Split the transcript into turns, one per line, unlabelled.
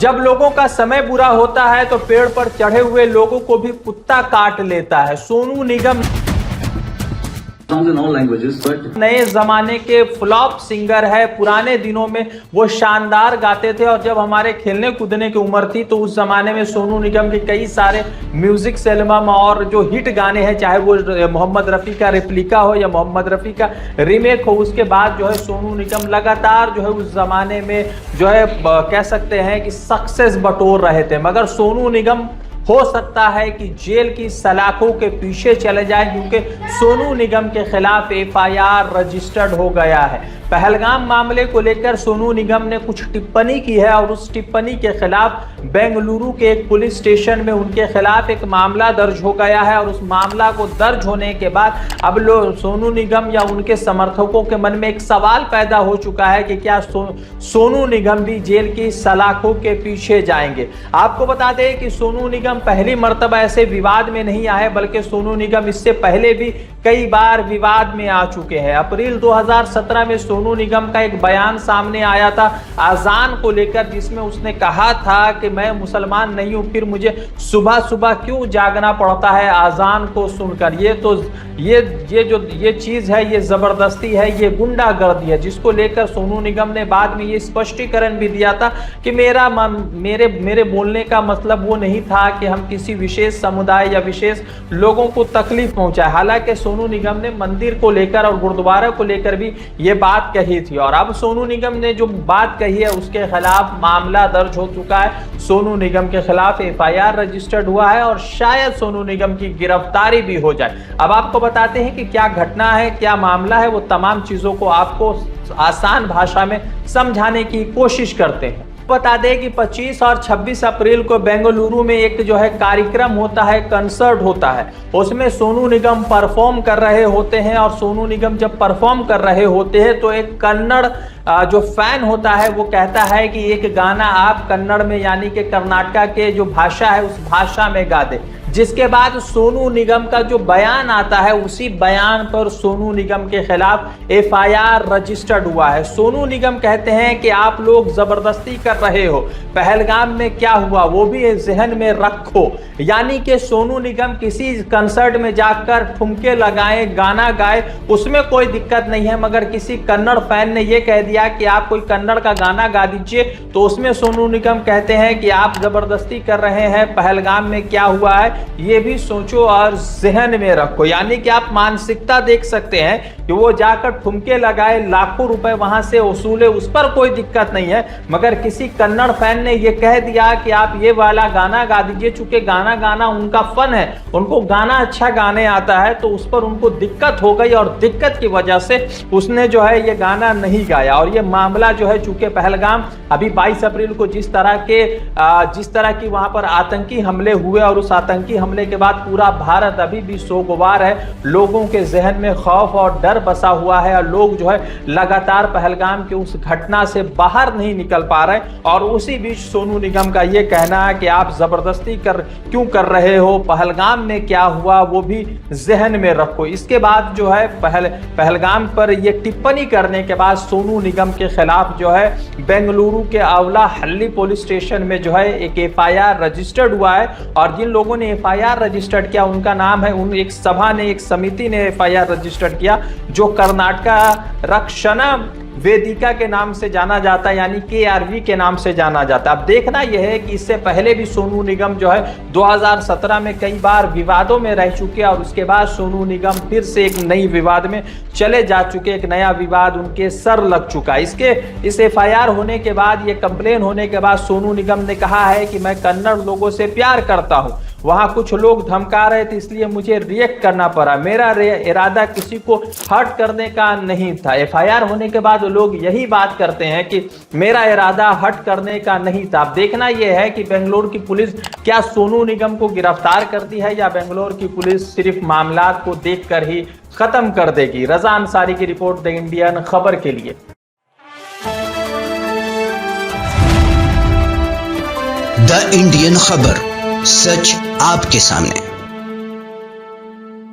जब लोगों का समय बुरा होता है तो पेड़ पर चढ़े हुए लोगों को भी कुत्ता काट लेता है। सोनू निगम नए जमाने के फ्लॉप सिंगर है। पुराने दिनों में वो शानदार गाते थे और जब हमारे खेलने कूदने की उम्र थी तो उस जमाने में सोनू निगम के कई सारे म्यूजिक एल्बम और जो हिट गाने हैं, चाहे वो मोहम्मद रफ़ी का रेप्लिका हो या मोहम्मद रफ़ी का रीमेक हो, उसके बाद जो है सोनू निगम लगातार जो है उस जमाने में जो है कह सकते हैं कि सक्सेस बटोर रहे थे। मगर सोनू निगम हो सकता है कि जेल की सलाखों के पीछे चले जाए, क्योंकि सोनू निगम के खिलाफ एफआईआर रजिस्टर्ड हो गया है। पहलगाम मामले को लेकर सोनू निगम ने कुछ टिप्पणी की है और उस टिप्पणी के खिलाफ बेंगलुरु के एक पुलिस स्टेशन में उनके खिलाफ एक मामला दर्ज हो गया है। और उस मामला को दर्ज होने के बाद अब लोग सोनू निगम या उनके समर्थकों के मन में एक सवाल पैदा हो चुका है कि क्या सोनू निगम भी जेल की सलाखों के पीछे जाएंगे। आपको बता दें कि सोनू निगम पहली मर्तबा ऐसे विवाद में नहीं आए, बल्कि सोनू निगम इससे पहले भी कई बार विवाद में आ चुके हैं। अप्रैल 2017 में सोनू निगम का एक बयान सामने आया था अजान को लेकर, जिसमें उसने कहा था कि मैं मुसलमान नहीं हूं, फिर मुझे सुबह सुबह क्यों जागना पड़ता है अजान को सुनकर। ये चीज है, ये जबरदस्ती है, ये गुंडागर्दी है, जिसको लेकर सोनू निगम ने बाद में ये स्पष्टीकरण भी दिया था कि मेरे बोलने का मतलब वो नहीं था कि हम किसी विशेष समुदाय या विशेष लोगों को तकलीफ पहुंचाए। हालांकि सोनू निगम ने मंदिर को लेकर और गुरुद्वारा को लेकर भी ये बात कही थी और अब सोनू निगम ने जो बात कही है उसके खिलाफ मामला दर्ज हो चुका है। सोनू निगम के खिलाफ एफआईआर रजिस्टर्ड हुआ है और शायद सोनू निगम की गिरफ्तारी भी हो जाए। अब आपको बताते हैं कि क्या घटना है, क्या मामला है, वो तमाम चीजों को आपको आसान भाषा में समझाने की कोशिश करते हैं। बता दें कि 25 और 26 अप्रैल को बेंगलुरु में एक जो है कार्यक्रम होता है, कंसर्ट होता है। उसमें सोनू निगम परफॉर्म कर रहे होते हैं और सोनू निगम जब परफॉर्म कर रहे होते हैं तो एक कन्नड़ जो फैन होता है वो कहता है कि एक गाना आप कन्नड़ में यानी कि कर्नाटका के जो भाषा है उस भाषा में गा दे। जिसके बाद सोनू निगम का जो बयान आता है उसी बयान पर सोनू निगम के खिलाफ एफआईआर रजिस्टर्ड हुआ है। सोनू निगम कहते हैं कि आप लोग जबरदस्ती कर रहे हो, पहलगाम में क्या हुआ वो भी जहन में रखो। यानी कि सोनू निगम किसी कंसर्ट में जाकर ठुमके लगाए, गाना गाए, उसमें कोई दिक्कत नहीं है, मगर किसी कन्नड़ फैन ने यह कह दिया कि आप कोई कन्नड़ का गाना गा दीजिए तो उसमें सोनू निगम कहते हैं कि आप जबरदस्ती कर रहे हैं, पहलगाम में क्या हुआ है ये भी सोचो और जहन में रखो। यानी कि आप मानसिकता देख सकते हैं कि वो जाकर ठुमके लगाए, लाखों रुपए वहां से वसूले, उस पर कोई दिक्कत नहीं है, मगर किसी कन्नड़ फैन ने ये कह दिया कि आप ये वाला गाना गा दीजिए। चूंकि गाना गाना उनका फन है, उनको गाना अच्छा गाने आता है, तो उस पर उनको दिक्कत हो गई और दिक्कत की वजह से उसने जो है ये गाना नहीं गाया। और ये मामला जो है चूंकि पहलगाम अभी 22 अप्रैल को जिस तरह की वहां पर आतंकी हमले हुए और उस आतंकी हमले के बाद पूरा भारत अभी भी सोगवार है, लोगों के जहन में खौफ और डर बसा हुआ है और लोग जो है लगातार पहलगाम के उस घटना से बाहर नहीं निकल पा रहे। और उसी बीच सोनू निगम का ये कहना है कि आप जबरदस्ती क्यों कर रहे हो, पहलगाम में क्या हुआ वो भी जहन में रखो। इसके बाद जो है पहलगाम पर ये टिप्पणी करने के बाद सोनू निगम के खिलाफ जो है बेंगलुरु के अवला हल्ली पुलिस स्टेशन में जो है एक एफआईआर रजिस्टर्ड हुआ है। और जिन लोगों ने एफआईआर रजिस्टर्ड किया उनका नाम है, एक सभा ने, एक समिति ने एफआईआर रजिस्टर्ड किया जो कर्नाटका रक्षणा वेदिका के नाम से जाना जाता है, यानी KRV के नाम से जाना जाता है। अब देखना यह है कि इससे पहले भी सोनू निगम जो है 2017 में कई बार विवादों में रह चुके और उसके बाद सोनू निगम फिर से एक नई विवाद में चले जा चुके, एक नया विवाद उनके सर लग चुका। इस एफआईआर होने के बाद, ये कंप्लेन होने के बाद सोनू निगम ने कहा है कि मैं कन्नड़ लोगों से प्यार करता हूं, वहां कुछ लोग धमका रहे थे इसलिए मुझे रिएक्ट करना पड़ा, मेरा इरादा किसी को हर्ट करने का नहीं था। एफआईआर होने के बाद लोग यही बात करते हैं कि मेरा इरादा हर्ट करने का नहीं था। अब देखना यह है कि बेंगलोर की पुलिस क्या सोनू निगम को गिरफ्तार करती है या बेंगलोर की पुलिस सिर्फ मामला को देखकर ही खत्म कर देगी। रजा अंसारी की रिपोर्ट, द इंडियन खबर के लिए।
द इंडियन खबर, सच आपके सामने।